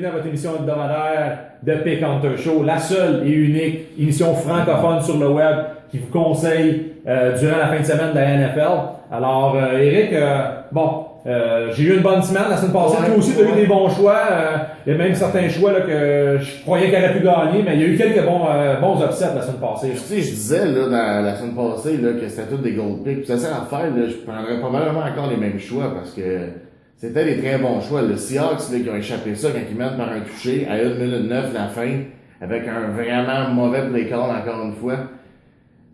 bienvenue à votre émission hebdomadaire de Pick Hunter Show, la seule et unique émission francophone sur le web qui vous conseille durant la fin de semaine de la NFL. Alors, Eric, j'ai eu une bonne semaine la semaine passée. Toi aussi, tu as eu des bons choix. Il y a même certains choix là, que je croyais qu'il aurait pu gagner, mais il y a eu quelques bons upsets la semaine passée. Tu sais, je disais là, dans la semaine passée là, que c'était tous des gold picks. Puis ça sert à faire, là, je prendrais probablement encore les mêmes choix parce que c'était des très bons choix. Le Seahawks là, qui ont échappé ça quand ils mènent par un touché à 1 minute 9 la fin, avec un vraiment mauvais play call encore une fois.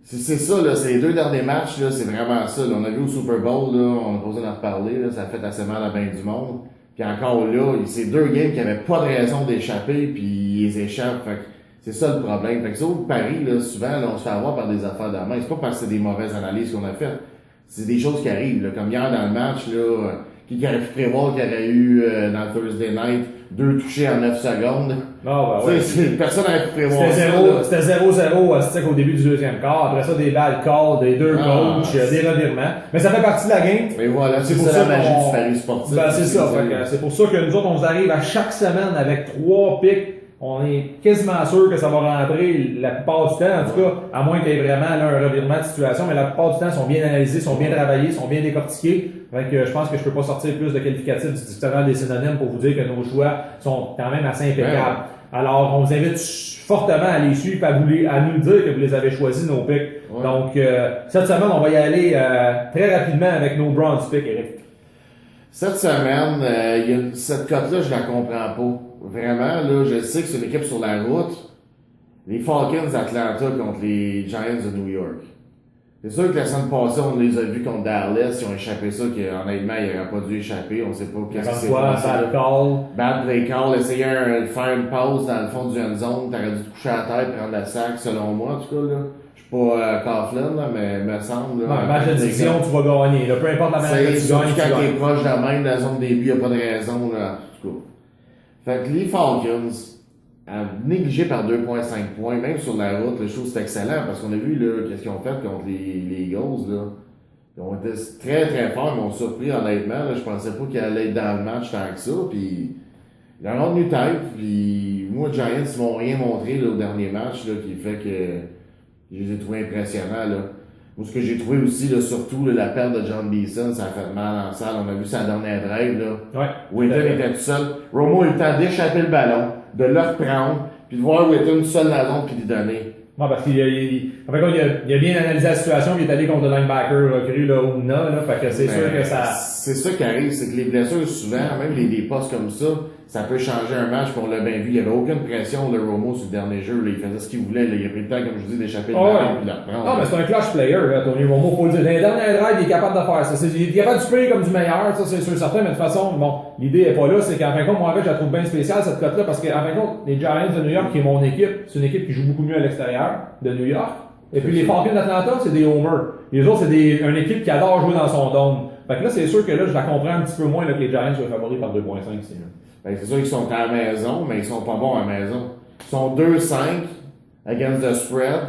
C'est ça, là, c'est les deux derniers matchs, là, c'est vraiment ça. Là. On a vu au Super Bowl, là, on a pas besoin d'en reparler, là, ça a fait assez mal à bien du monde. Puis encore là, c'est deux games qui avaient pas de raison d'échapper, puis ils échappent. Fait que c'est ça le problème. Fait que ça, au Paris, là, souvent, là, on se fait avoir par des affaires de main. C'est pas parce que c'est des mauvaises analyses qu'on a faites. C'est des choses qui arrivent, là. Comme hier dans le match, là, qui aurait pu prévoir qu'il y aurait eu, dans le Thursday Night, 2 touchés en 9 secondes. Personne n'aurait pu prévoir ça. C'était 0-0 au début du deuxième quart. Après ça, des bad calls, des deux coachs, des revirements. Mais ça fait partie de la game. Mais voilà, c'est pour ça la magie du Paris sportif. C'est ça. C'est pour ça que nous autres, on nous arrive à chaque semaine avec 3 picks. On est quasiment sûr que ça va rentrer la plupart du temps, en tout cas, à moins qu'il y ait vraiment là, un revirement de situation, mais la plupart du temps, ils sont bien analysés, sont bien travaillés, sont bien décortiqués. Fait que je pense que je peux pas sortir plus de qualificatifs du dictionnaire des synonymes pour vous dire que nos choix sont quand même assez impeccables. Alors, on vous invite fortement à les suivre, à nous dire que vous les avez choisis, nos picks. Ouais. Donc, cette semaine, on va y aller très rapidement avec nos bronze picks, Eric. Cette semaine, cette cote-là, je la comprends pas. Vraiment, là, je sais que c'est une équipe sur la route. Les Falcons d'Atlanta contre les Giants de New York. C'est sûr que la semaine passée, on les a vus contre Dallas, ils ont échappé ça, qu'honnêtement, ils n'auraient pas dû échapper. On sait pas qu'est-ce qui s'est passé. Bad play call, essayer de faire une pause dans le fond du end zone, t'aurais dû te coucher à terre et prendre la sac, selon moi, en tout cas, là. Je suis pas Coughlin, là, mais me semble, là. Match de division, tu vas gagner, là. Peu importe la match que tu gagnes, quand t'es proche de la main de la zone de début, il n'y a pas de raison, là. En tout cas. Fait que les Falcons, négligés par 2.5 points, même sur la route, je trouve que c'est excellent parce qu'on a vu là, qu'est-ce qu'ils ont fait contre les Eagles. Là. Ils ont été très très forts, ils m'ont surpris honnêtement. Là, je pensais pas qu'ils allaient être dans le match tant que ça. Puis, ils en ont tenu tête. Puis, moi, Giants, ils m'ont rien montré là, au dernier match là, qui fait que je les ai trouvés impressionnants. Là. Moi, ce que j'ai trouvé aussi, là, surtout là, la perte de John Beeson, ça a fait mal en salle. On a vu sa dernière drive. Là. Ouais. Witten était tout seul. Romo a eu le temps d'échapper le ballon, de le reprendre, puis de voir Witten tout seul dans la zone, puis lui donner. Ouais, parce qu'il a bien analysé la situation, il est allé contre le linebacker recru là, Ouna, là, fait que c'est sûr que ça... C'est ça qui arrive, c'est que les blessures, souvent, même des postes comme ça peut changer un match, puis on l'a bien vu. Il n'y avait aucune pression de Romo sur le dernier jeu, là. Il faisait ce qu'il voulait, là. Il a pris le temps, comme je dis, d'échapper le ballon, puis de le reprendre. Non, mais c'est un clutch player, là, Tony Romo, faut le dire. Dans les dernières drives, il est capable de faire ça. Il est capable de supprimer comme du meilleur, ça, c'est sûr certain, mais de toute façon, bon, l'idée est pas là, c'est qu'en fin de compte, moi, en fait, je la trouve bien spéciale, cette cote-là, parce qu'en fin de compte, les Giants de New York, qui est mon équipe, c'est une équipe qui joue beaucoup mieux à l'extérieur de New York. Et puis les Falcons d'Atlanta, c'est des homers. Les autres, c'est une équipe qui adore jouer dans son dôme. Fait que là, c'est sûr que là, je la comprends un petit peu moins, là, que les Giants soient favoris par 2.5 ici. Ben, c'est sûr qu'ils sont à la maison, mais ils sont pas bons à la maison. Ils sont 2-5 against the spread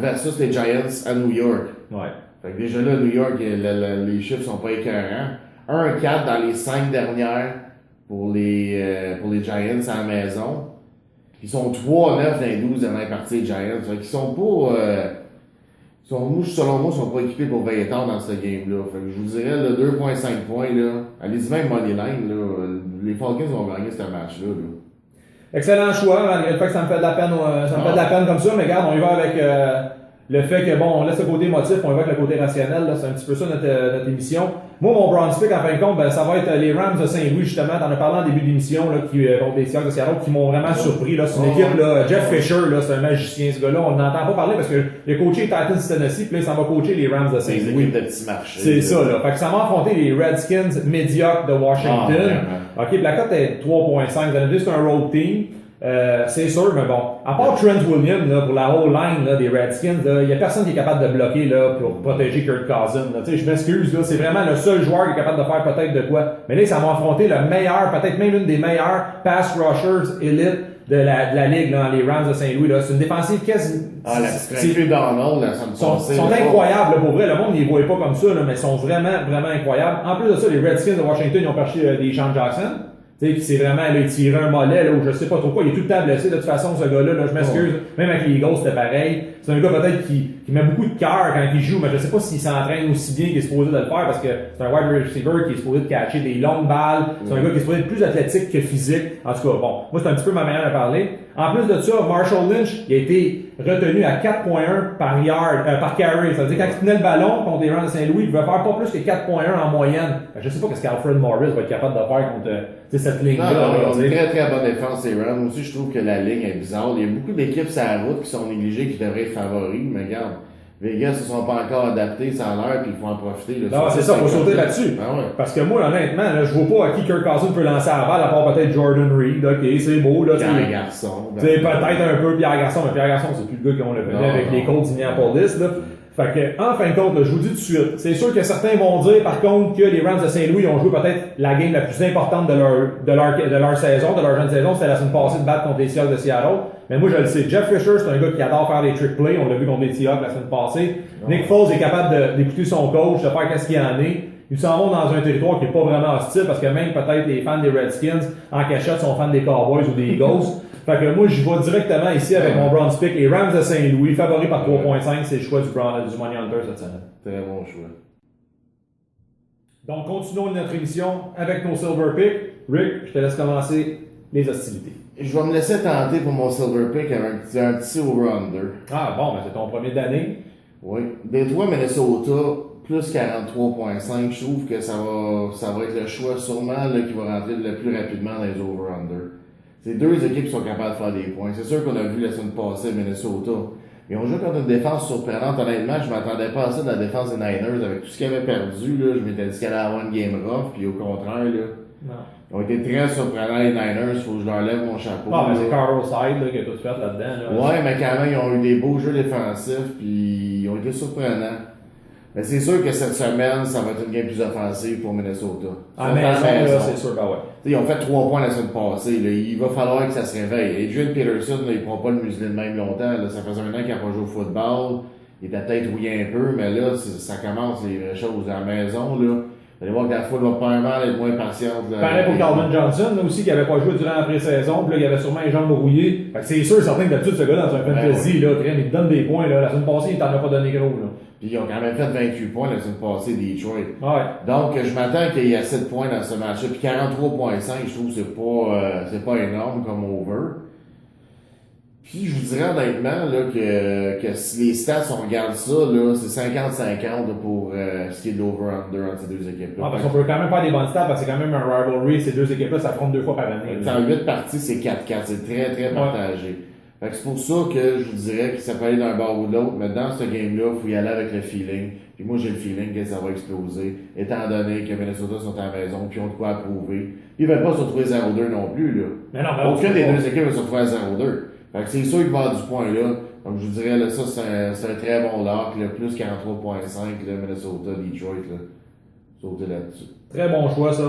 versus les Giants à New York. Ouais. Fait que déjà là, New York, les chiffres sont pas écœurants. 1-4 dans les 5 dernières pour les Giants à la maison. Ils sont 3-9 dans les 12 dernières parties des Giants. Fait qu'ils sont pas... selon moi, ils sont pas équipés pour veiller tard dans ce game-là. Fait que je vous dirais, le 2.5 points, là, allez-y même Moneyline, là, les Falcons vont gagner ce match-là. Là. Excellent choix, malgré le fait que ça me fait de la peine, fait de la peine comme ça, mais regarde, on y va avec le fait que, bon, on laisse le côté émotif, on y va avec le côté rationnel, là, c'est un petit peu ça notre émission. Moi, mon bronze pick, en fin de compte, ben, ça va être les Rams de Saint-Louis, justement, t'en as parlé en début d'émission, là, contre les Seahawks de Seattle, qui m'ont vraiment surpris, là. C'est une équipe, là, Jeff Fisher, là, c'est un magicien, ce gars-là. On n'entend pas parler parce que il a coaché les Titans de Tennessee, puis là, il s'en va coacher les Rams de Saint-Louis. C'est de petits marchés. C'est ça, là. Fait que ça m'a affronté les Redskins médiocres de Washington. OK, puis la cote est 3.5. Vous allez me dire, c'est un road team. C'est sûr, mais bon. À part Trent Williams, là, pour la whole line, là, des Redskins, il y a personne qui est capable de bloquer, là, pour protéger Kirk Cousins, là. Tu sais, je m'excuse, là. C'est vraiment le seul joueur qui est capable de faire peut-être de quoi. Mais là, ça m'a affronté le meilleur, peut-être même une des meilleures pass rushers élite de la ligue, là, les Rams de Saint-Louis, là. C'est une défensive quasi... Ah, la petite Donald, là, ça me sont incroyables, là, pour vrai. Le monde ne les voyait pas comme ça, là, mais ils sont vraiment, vraiment incroyables. En plus de ça, les Redskins de Washington, ils ont perché des Sean Jackson. Tu sais, qui c'est vraiment, là, il tirait un mollet, là, ou je sais pas trop quoi. Il est tout le temps blessé, de toute façon, ce gars-là, là, je m'excuse. Même avec les Eagles, c'était pareil. C'est un gars, peut-être, qui met beaucoup de cœur quand il joue, mais je sais pas s'il s'entraîne aussi bien qu'il est supposé de le faire, parce que c'est un wide receiver qui est supposé de catcher des longues balles. C'est un gars qui est supposé être plus athlétique que physique. En tout cas, bon. Moi, c'est un petit peu ma manière de parler. En plus de ça, Marshall Lynch, il a été retenu à 4.1 par carry. C'est-à-dire, quand il tenait le ballon contre les Rams de Saint-Louis, il devait faire pas plus que 4.1 en moyenne. Je sais pas ce qu'Alfred Morris va être capable de faire contre cette ligne-là. Non, une très très bonne défense, les Rams. Aussi, je trouve que la ligne est bizarre. Il y a beaucoup d'équipes sur la route qui sont négligées, qui devraient être favoris, mais regarde. Vegas ne se sont pas encore adaptés, ça a l'air, puis il faut en profiter. Là, non, c'est ça, faut sauter là-dessus. Ah ouais. Parce que moi, honnêtement, là, je vois pas à qui Kirk Cousins peut lancer la balle, à part peut-être Jordan Reed. Ok, c'est beau, là. Pierre Garçon. C'est peut-être un peu Pierre Garçon, mais Pierre Garçon, c'est plus le gars qu'on le connaît avec les Colts d'Indianapolis, là. Fait que, en fin de compte, là, je vous dis tout de suite, c'est sûr que certains vont dire, par contre, que les Rams de Saint-Louis ont joué peut-être la game la plus importante de leur saison, de leur jeune saison, c'était la semaine passée de battre contre les Seahawks de Seattle. Mais moi, je le sais. Jeff Fisher, c'est un gars qui adore faire des trick plays. On l'a vu contre les Seahawks la semaine passée. Nick Foles est capable d'écouter son coach, de faire qu'est-ce qu'il en est. Ils s'en vont dans un territoire qui est pas vraiment hostile, parce que même peut-être les fans des Redskins, en cachette, sont fans des Cowboys ou des Eagles. Fait que moi, je vais directement ici avec mon Browns pick. Les Rams de Saint-Louis, favoris par 3.5, c'est le choix du Money Hunter cette semaine. Très bon choix. Donc, continuons notre émission avec nos Silver Picks. Rick, je te laisse commencer les hostilités. Je vais me laisser tenter pour mon Silver Pick avec un petit over-under. Ah bon, ben c'est ton premier d'année. Oui. Détroit, Minnesota, plus 43.5. Je trouve que ça va être le choix sûrement là, qui va rentrer le plus rapidement dans les over-under. C'est deux équipes qui sont capables de faire des points. C'est sûr qu'on a vu la semaine passée Minnesota. Ils ont joué contre une défense surprenante. Honnêtement, je m'attendais pas à ça de la défense des Niners. Avec tout ce qu'ils avaient perdu, là, je m'étais dit qu'elle allait avoir une game rough, puis au contraire, là. Non. Ils ont été très surprenants, les Niners. Faut que je leur lève mon chapeau. Ah, mais c'est Carl Side là, qui a tout fait là-dedans. Là. Ouais, mais quand même, ils ont eu des beaux jeux défensifs, puis ils ont été surprenants. Mais c'est sûr que cette semaine, ça va être une game plus offensive pour Minnesota. À la maison, c'est sûr, ben ouais. T'sais, ils ont fait 3 points la semaine passée. Là. Il va falloir que ça se réveille. Adrian Peterson, là, il ne pourra pas le museler de même longtemps. Là. Ça faisait un an qu'il n'a pas joué au football. Il était peut-être rouillé un peu, mais là, ça commence les vraies choses à la maison. Là. Vous allez voir que la foule va pas mal être moins patiente. Pareil pour Calvin Johnson, là aussi, qui n'avait pas joué durant la pré-saison, puis là, il avait sûrement les jambes rouillées. Fait que c'est sûr, certain que d'habitude, ce gars dans un fantasy, là, il donne des points, là. La semaine passée, il t'en a pas donné gros, là. Puis ils ont quand même fait 28 points la semaine passée, Detroit. Ouais. Donc, je m'attends qu'il y ait 7 points dans ce match-là. Puis 43.5, je trouve que c'est pas énorme comme over. Puis je vous dirais honnêtement là, que si les stats, on regarde ça, là, c'est 50-50 pour ce qui est de l'over-under entre ces deux équipes-là. Ah, parce qu'on peut quand même faire des bonnes stats, parce que c'est quand même un rivalry. Ces deux équipes-là s'affrontent 2 fois par année. En 8 parties, c'est 4-4. C'est très, très partagé. Fait que c'est pour ça que je vous dirais que ça peut aller d'un bord ou de l'autre, mais dans ce game-là, il faut y aller avec le feeling. Puis moi, j'ai le feeling que ça va exploser, étant donné que Minnesota sont à la maison, puis ont de quoi approuver. Ils ne veulent pas se retrouver 0-2 non plus, là. Mais non, aucune des deux équipes va se retrouver à 0-2. Fait que c'est sûr qu'il va y avoir du point là. Donc je vous dirais, là, ça, c'est un très bon lock, là, plus 43.5, là, Minnesota, Detroit, là. Sautez là-dessus. Très bon choix, ça.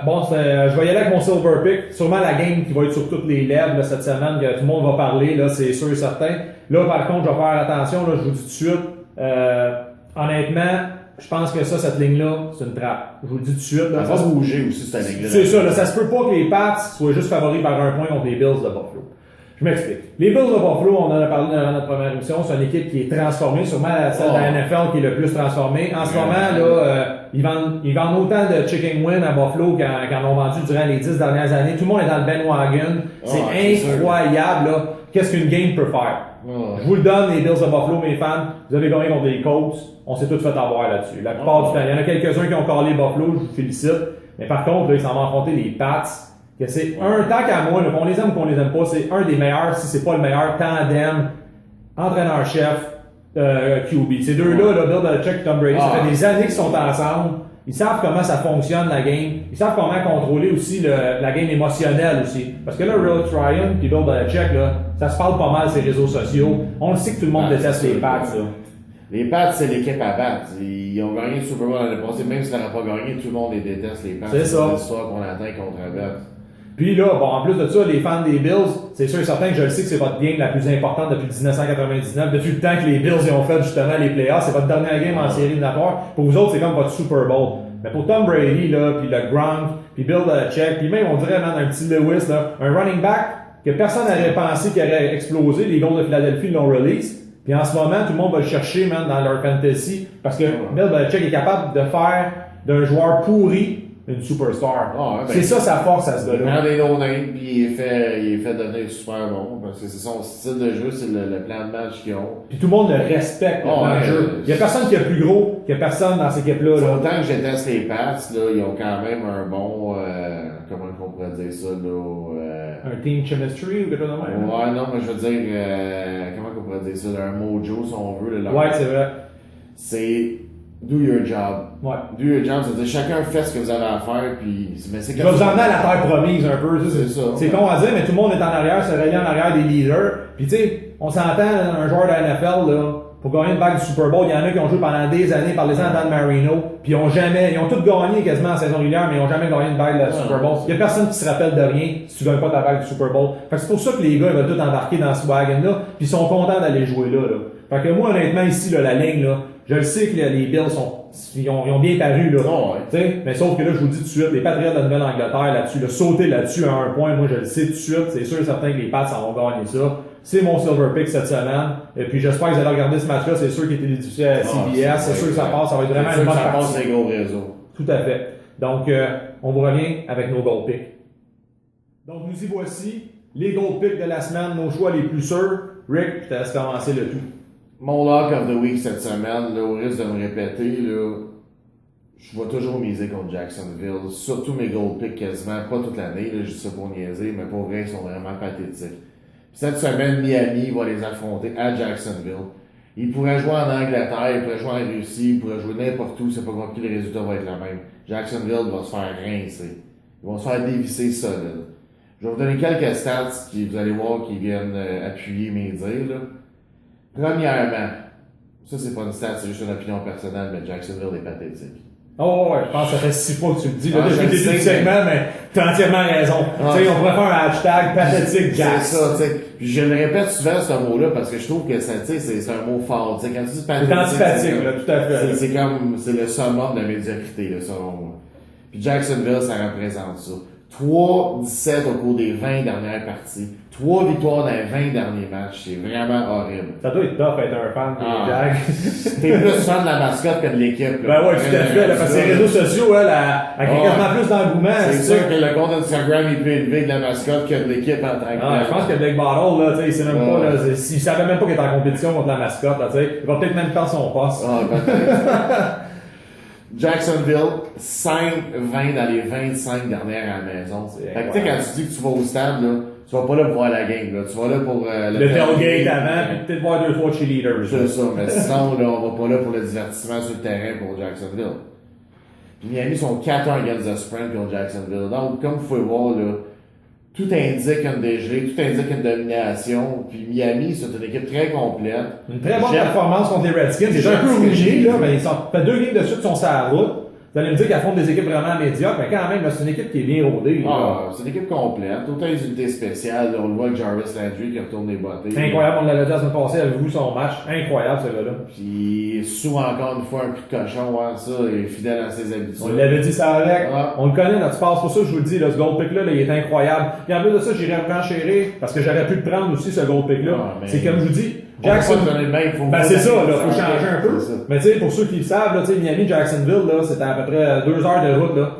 Bon, je vais y aller avec mon Silver Pick. Sûrement la game qui va être sur toutes les lèvres là, cette semaine, que tout le monde va parler, là, c'est sûr et certain. Là, par contre, je vais faire attention, là, je vous dis tout de suite. Honnêtement, je pense que cette ligne-là, c'est une trappe. Je vous le dis tout de suite. Là, ça va bouger aussi, cette ligne-là. C'est ça, là, ça se peut pas que les Pats soient juste favoris par un point contre les Bills de Buffalo. Je m'explique. Les Bills de Buffalo, on en a parlé dans notre première émission, c'est une équipe qui est transformée, sûrement celle de la NFL qui est le plus transformée. En ce moment, là, ils vendent autant de chicken wing à Buffalo qu'en ont vendu durant les 10 dernières années. Tout le monde est dans le bandwagon. C'est incroyable, là, qu'est-ce qu'une game peut faire. Je vous le donne, les Bills de Buffalo, mes fans. Vous avez gagné contre les Colts. On s'est tous fait avoir là-dessus. La plupart du temps. Il y en a quelques-uns qui ont callé Buffalo, je vous félicite. Mais par contre, là, ils s'en vont affronter les Pats. Que c'est un, tant qu'à moi, là, qu'on les aime ou qu'on les aime pas, c'est un des meilleurs, si c'est pas le meilleur, tandem, entraîneur-chef, QB. Ces deux-là, Bill Belichick et Tom Brady, ça fait des années qu'ils sont ensemble. Ils savent comment ça fonctionne, la game. Ils savent comment contrôler aussi la game émotionnelle aussi. Parce que là, Rex Ryan et Bill Belichick, là, ça se parle pas mal sur les réseaux sociaux. On le sait que tout le monde déteste les Pats, là. Les Pats, c'est l'équipe à battre. Ils ont gagné le Super Bowl l'année passée, même s'ils n'auraient pas gagné, tout le monde les déteste, les Pats. C'est ça. C'est l'histoire qu'on attend contre Abbott. Puis là, bon, en plus de ça, les fans des Bills, c'est sûr et certain que je le sais que c'est votre game la plus importante depuis 1999, depuis le temps que les Bills ont fait justement les playoffs, c'est votre dernière game en série éliminatoire. Pour vous autres, c'est comme votre Super Bowl. Mais pour Tom Brady, là, puis le Gronk, puis Bill Belichick, puis même, on dirait, man, un petit Lewis, là, un running back que personne n'aurait pensé qu'il aurait explosé, les Eagles de Philadelphie l'ont release. Puis en ce moment, tout le monde va le chercher, man, dans leur fantasy, parce que Bill Belichick est capable de faire d'un joueur pourri une superstar. C'est ça sa force à ce gars-là. Il prend des no-names, puis il est fait devenir super bon, parce que c'est son style de jeu, c'est le plan de match qu'ils ont. Puis tout le monde le respecte, le plan de jeu. Il y a personne qui est plus gros, qu'il y a personne dans cette équipe-là. Là. Autant que j'étais les Pats, là, ils ont quand même un bon, comment on pourrait dire ça, là, un team chemistry ou quelque chose de même. Ouais, non, mais je veux dire, comment on pourrait dire ça, un mojo, si on veut. Ouais, c'est vrai. C'est do your job. Ouais. Do your job, c'est-à-dire chacun fait ce que vous avez à faire, puis mais c'est je vais vous emmener à la terre promise un peu. C'est ça. C'est con à dire, mais tout le monde est en arrière, se relié en arrière des leaders. Puis tu sais, on s'entend, un joueur de la NFL, là, pour gagner une bague du Super Bowl, il y en a qui ont joué pendant des années, parlez-en à Dan Marino, puis ils ont tous gagné quasiment en saison régulière, mais ils ont jamais gagné une bague de Super Bowl. Il y a personne qui se rappelle de rien si tu gagnes pas ta bague du Super Bowl. Fait que c'est pour ça que les gars, ils veulent tout embarquer dans ce wagon-là, puis ils sont contents d'aller jouer là. Fait que moi, honnêtement, ici, là, la ligne, là, je le sais que les Bills ils ont bien paru, là. Oh, ouais. Mais sauf que là, je vous dis tout de suite, les Patriots de la Nouvelle-Angleterre là-dessus, sauter là-dessus à un point, moi je le sais tout de suite, c'est sûr et certain que les Pats vont gagner ça. C'est mon silver pick cette semaine. Et puis j'espère que vous allez regarder ce match-là, c'est sûr qu'il était diffusé à CBS, c'est sûr que ça passe, ça va être vraiment une bonne partie. Ça partie. passe les gros réseaux. Tout à fait. Donc, on vous revient avec nos gold picks. Donc, nous y voici, les gold picks de la semaine, nos choix les plus sûrs. Rick, je te laisse commencer le tout. Mon lock of the week cette semaine, là, au risque de me répéter, là, je vais toujours miser contre Jacksonville. Surtout mes gold picks quasiment, pas toute l'année, là, je dis ça pour niaiser, mais pour vrai, ils sont vraiment pathétiques. Puis cette semaine, Miami va les affronter à Jacksonville. Ils pourraient jouer en Angleterre, ils pourraient jouer en Russie, ils pourraient jouer n'importe où, c'est pas compliqué, le résultat va être le même. Jacksonville va se faire rincer. Ils vont se faire dévisser solide. Je vais vous donner quelques stats qui, vous allez voir, qui viennent appuyer mes dires, là. Premièrement, ça c'est pas une stat, c'est juste une opinion personnelle, mais Jacksonville est pathétique. Oh ouais, je pense que ça fait 6 fois que tu le dis, là, depuis le début sais, du segment, mais t'as entièrement raison. Tu sais, on pourrait faire un hashtag pathétique Jack. C'est ça, tu sais. Puis je le répète souvent ce mot-là parce que je trouve que ça, tu sais, c'est un mot fort. Tu sais, quand tu dis pathétique. C'est antipathique, là, tout à fait. C'est comme, c'est le summum de la médiocrité, là, selon moi. Puis Jacksonville, ça représente ça. 3-17 au cours des 20 dernières parties. 3 victoires dans les 20 derniers matchs. C'est vraiment horrible. Ça doit être tough être un fan des Jags. T'es plus fan de la mascotte que de l'équipe. Ben ouais, tout à fait. Là, parce que les réseaux sociaux, elle a quasiment plus d'engouement. C'est sûr que le compte Instagram est plus élevé de la mascotte que de l'équipe en tant que je pense que Blake Bottle, là, tu sais, il sait même pas, là, il savait même pas qu'il était en compétition contre la mascotte, là, tu sais. Il va peut-être même perdre son poste. Jacksonville, 5-20 dans les 25 dernières à la maison. Fait que tu sais, quand tu dis que tu vas au stade, là, tu vas pas là pour voir la game, là. Tu vas là pour le tailgate avant, puis peut-être voir 2-3 cheerleaders. C'est ça, mais sinon, là, on va pas là pour le divertissement sur le terrain pour Jacksonville. Puis Miami sont 4-1 against the spread contre Jacksonville. Donc, comme vous pouvez voir, là, tout indique un dégelé, tout indique une domination. Puis Miami, c'est une équipe très complète. Une très bonne performance contre les Redskins. C'est un peu rouillé, là, mais ils sont fait 2 games de suite, ils sont sur la route. Vous allez me dire qu'ils affrontent des équipes vraiment médiocres, mais quand même, c'est une équipe qui est bien rodée. C'est une équipe complète. Autant les unités spéciales, là, on le voit avec Jarvis Landry qui retourne les bottes. Incroyable, on l'avait dit la semaine passée, avez-vous son match? Incroyable, ce gars-là. Puis, sous encore une fois un coup de cochon, ouais, ça, il est fidèle à ses habitudes. On l'avait dit ça avec. On le connaît, notre passe. Pour ça, je vous le dis, là, ce gold pick-là, il est incroyable. Et en plus de ça, j'irais renchérir, parce que j'aurais pu le prendre aussi, ce gold pick-là. C'est comme je vous dis, Jackson. C'est ça, là, faut changer un peu. Mais tu sais, pour ceux qui le savent, là, tu sais, Miami, Jacksonville, là, c'était à peu près 2 heures de route, là.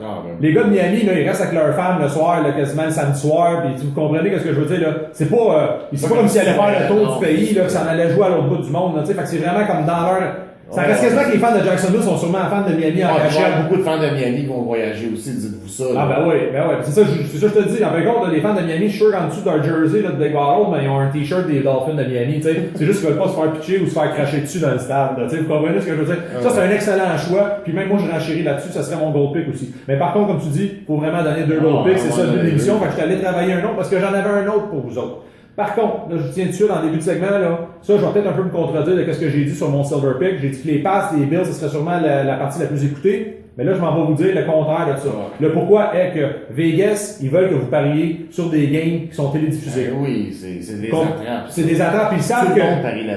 Les gars de Miami, là, ils restent avec leurs femmes le soir, là, quasiment le samedi soir, pis vous comprenez ce que je veux dire, là. C'est pas comme s'ils allaient faire le tour du pays, là, que ça en allait jouer à l'autre bout du monde, là, tu sais. Fait que c'est vraiment comme dans leur. Ça reste quasiment que les fans de Jacksonville sont sûrement fans de Miami en cachette. Beaucoup de fans de Miami qui vont voyager aussi, dites-vous ça. Ah, ben oui. C'est ça, je te dis. En fait, compte, les fans de Miami, je suis sûr qu'en dessous de leur jersey, là, de Blake Bottle, ben, ils ont un t-shirt des Dolphins de Miami, tu sais. C'est juste qu'ils veulent pas se faire pitcher ou se faire cracher dessus dans le stade, tu sais. Vous comprenez ce que je veux dire? Ça, c'est un excellent choix. Puis même moi, je renchéris là-dessus, ça serait mon gold pick aussi. Mais par contre, comme tu dis, faut vraiment donner 2 gold picks. C'est ça, l'émission. Fait que je suis allé travailler un autre parce que j'en avais un autre pour vous autres. Par contre, là, je tiens dessus dans le début du segment, là, ça, je vais peut-être un peu me contredire de ce que j'ai dit sur mon Silver Pick. J'ai dit que les passes des Bills, ce serait sûrement la partie la plus écoutée. Mais là, je m'en vais vous dire le contraire de ça. Le pourquoi est que Vegas, ils veulent que vous pariez sur des games qui sont télédiffusés. Oui, c'est des attrapes. C'est des attrapes, puis ils savent que...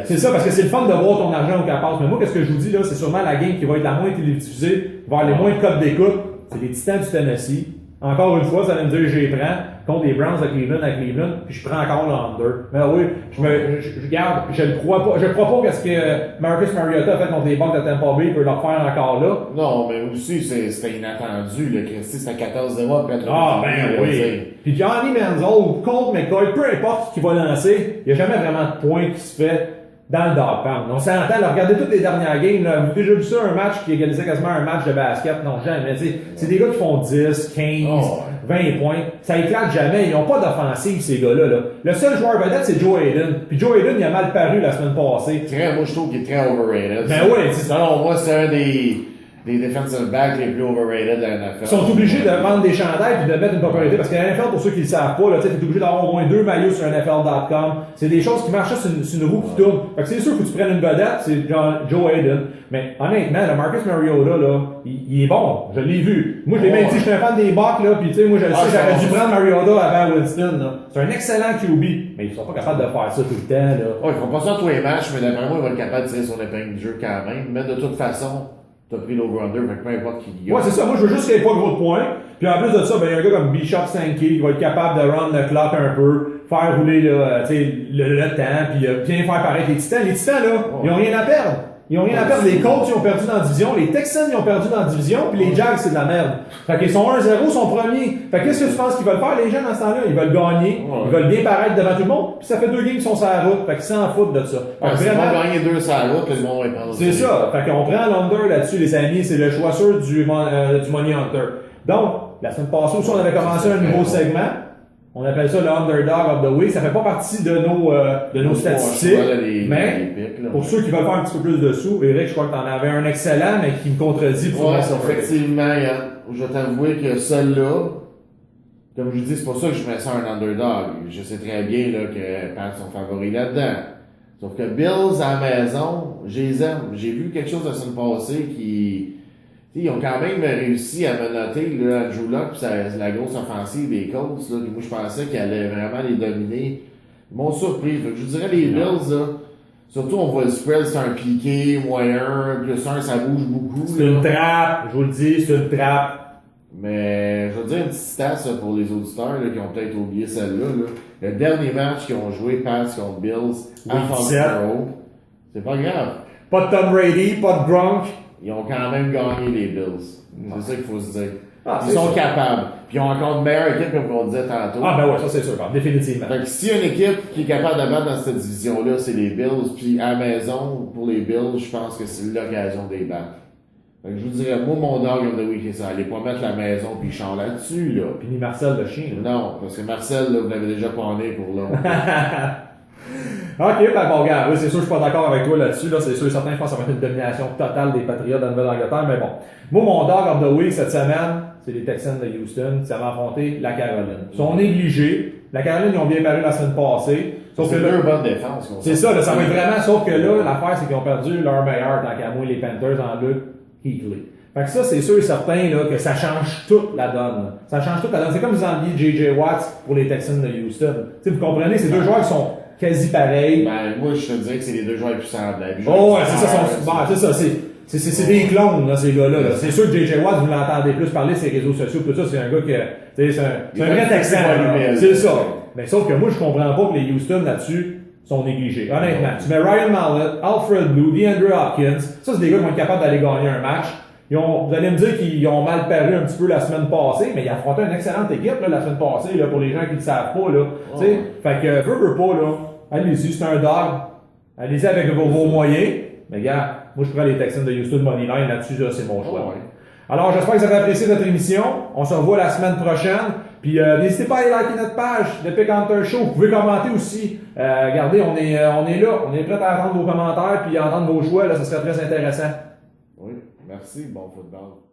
C'est ça, parce que c'est le fun de voir ton argent au cas passe. Mais moi, qu'est-ce que je vous dis là, c'est sûrement la game qui va être la moins télédiffusée, va avoir les moins de codes d'écoute. C'est les Titans du Tennessee. Encore une fois, vous allez me dire, j'y prends contre les Browns de Cleveland à Cleveland, puis je prends encore le under. Mais oui, je garde, je le crois pas. Je crois pas qu'est-ce que Marcus Mariota a fait contre les Bucks de Tampa Bay peut leur faire encore là. Non, mais aussi, c'était inattendu, le Christy, c'était 14-0 après Ah, ben oui. Puis Johnny Manziel, Colt McCoy, peu importe qui va lancer, il n'y a jamais vraiment de point qui se fait dans le dog pound. On s'entend, regardez toutes les dernières games, là. Vous avez déjà vu ça, un match qui égalisait quasiment un match de basket? Non, jamais. C'est des gars qui font 10, 15, 20 points. Ça éclate jamais. Ils n'ont pas d'offensive, ces gars-là, là. Le seul joueur vedette, c'est Joe Hayden. Puis Joe Hayden, il a mal paru la semaine passée. Moi, je trouve qu'il est très overrated. Ben oui, c'est ça. Selon moi, c'est un des defensive backs les plus overrated de la NFL. Ils sont obligés de vendre des chandails puis de mettre une popularité. Parce que la NFL, pour ceux qui ne le savent pas, tu es obligé d'avoir au moins 2 maillots sur NFL.com. C'est des choses qui marchent sur une roue qui tourne. Fait que c'est sûr que tu prennes une vedette, c'est Joe Hayden. Mais honnêtement, le Marcus Mariota, là, il est bon. Je l'ai vu. Moi, je l'ai même dit, je suis un fan des Bucks, là, puis tu sais, moi, je le sais, j'aurais dû prendre Mariota avant Winston, là. C'est un excellent QB. Mais ils sont pas capables de faire ça tout le temps, là. Ils font pas ça tous les matchs, mais d'après moi, ils vont être capables de tirer sur l'épingle du jeu quand même. Mais de toute façon, t'as pris l'over-under, fait que peu importe qui gagne. Ouais, c'est ça. Moi, je veux juste qu'il n'y ait pas gros de points. Puis en plus de ça, ben, il y a un gars comme Bishop Sankey qui va être capable de run le clock un peu, faire rouler, là, tu sais, le temps, puis bien faire paraître les Titans. Les Titans, là, ils ont rien à perdre. Ils ont rien à perdre. Les Colts, ils ont perdu dans la division. Les Texans, ils ont perdu dans la division. Puis les Jags, c'est de la merde. Fait qu'ils sont 1-0, ils sont premiers. Fait que qu'est-ce que tu penses qu'ils veulent faire, les gens, dans ce temps-là? Ils veulent gagner. Ils veulent bien paraître devant tout le monde. Puis ça fait 2 games qu'ils sont sur la route. Fait qu'ils s'en foutent de ça. Fait que vraiment, gagner 2 sur la route, que le monde va prendre. C'est ça. Fait qu'on prend l'under là-dessus, les amis. C'est le choix sûr du Money Hunter. Donc, la semaine passée aussi, on avait commencé un nouveau segment. On appelle ça le Underdog of the Week. Ça fait pas partie de nos statistiques. Mais, pour ceux qui veulent faire un petit peu plus de sous, Eric, je crois que t'en avais un excellent, mais qui me contredit pour moi. Effectivement, je vais t'avouer que celui-là, comme je dis, c'est pour ça que je mets ça un underdog. Je sais très bien, là, que Pat sont favoris là-dedans. Sauf que Bills à la maison, je les aime. J'ai vu quelque chose la semaine passée qui, ils ont quand même réussi à menotter là, Andrew Luck pis la grosse offensive des Colts. Là, moi, je pensais qu'ils allaient vraiment les dominer. Ils m'ont surpris. Fait que je vous dirais les Bills, là, surtout on voit le spread, c'est un piqué, moyen, plus 1, ça bouge beaucoup. C'est une trappe, je vous le dis, c'est une trappe. Mais je vais dire une petite stat ça, pour les auditeurs là, qui ont peut-être oublié celle-là. Là. Le dernier match qu'ils ont joué Pats contre Bills à Foxborough, c'est pas grave. Pas de Tom Brady, pas de Gronk. Ils ont quand même gagné les Bills. C'est ça qu'il faut se dire. Ils sûr. sont capables. Puis ils ont encore une meilleure équipe comme on disait tantôt. Ah ben ouais, ça c'est sûr, définitivement. Fait que s'il y a une équipe qui est capable de battre dans cette division-là, c'est les Bills. Puis à la maison, pour les Bills, je pense que c'est l'occasion de les battre. Fait que je vous dirais, moi, mon dog of the week, c'est ça. Allez pas mettre la maison puis chant là-dessus, là. Puis ni Marcel le chien, là. Non, parce que Marcel, là, vous l'avez déjà parlé pour là. Ok, ben bon, gars, oui, c'est sûr, je suis pas d'accord avec toi là-dessus, là, c'est sûr, certain, je pense que ça va être une domination totale des Patriots de la Nouvelle-Angleterre, mais bon. Moi, mon dog of the week cette semaine, c'est les Texans de Houston, ça va affronter la Caroline. Ils sont négligés. La Caroline, ils ont bien paru la semaine passée. Sauf que là, bonne défense. C'est ça, là, ça va être vraiment, sauf que là, l'affaire, c'est qu'ils ont perdu leur meilleur tant qu'à moi, les Panthers en Luke Kuechly. Fait que ça, c'est sûr et certain, là, que ça change toute la donne, là. Ça change toute la donne. C'est comme vous enviez J.J. Watt pour les Texans de Houston. Tu sais, vous comprenez, c'est deux joueurs qui sont quasi pareils. Ben, moi, je te dirais que c'est les deux joueurs les plus semblables. Oh, ouais, c'est ça, c'est des clones, là, ces gars-là, là. C'est sûr que J.J. Watt, vous l'entendez plus parler sur les réseaux sociaux, tout ça, c'est un gars qui, tu sais, c'est un vrai Texan, c'est ça. Mais sauf que moi, je comprends pas que les Houston, là-dessus, sont négligés. Honnêtement, tu mets Ryan Mallett, Alfred Blue, DeAndre Hopkins, ça, c'est des gars qui vont être capables d'aller gagner un match. Vous allez me dire qu'ils ont mal paru un petit peu la semaine passée, mais ils affrontaient une excellente équipe, là, la semaine passée, là, pour les gens qui ne le savent pas, là. Tu sais, fait que, veux pas, là. Allez-y, c'est un dog. Allez-y avec vos moyens. Mais gars, moi je prends les Texans de Houston Moneyline là-dessus, là, c'est mon choix. Alors j'espère que vous avez apprécié notre émission. On se revoit la semaine prochaine. Puis n'hésitez pas à aller liker notre page, le Pick Hunter Show. Vous pouvez commenter aussi. Regardez, on est là. On est prêt à entendre vos commentaires puis à entendre vos choix. Là, ça serait très intéressant. Oui, merci. Bon football.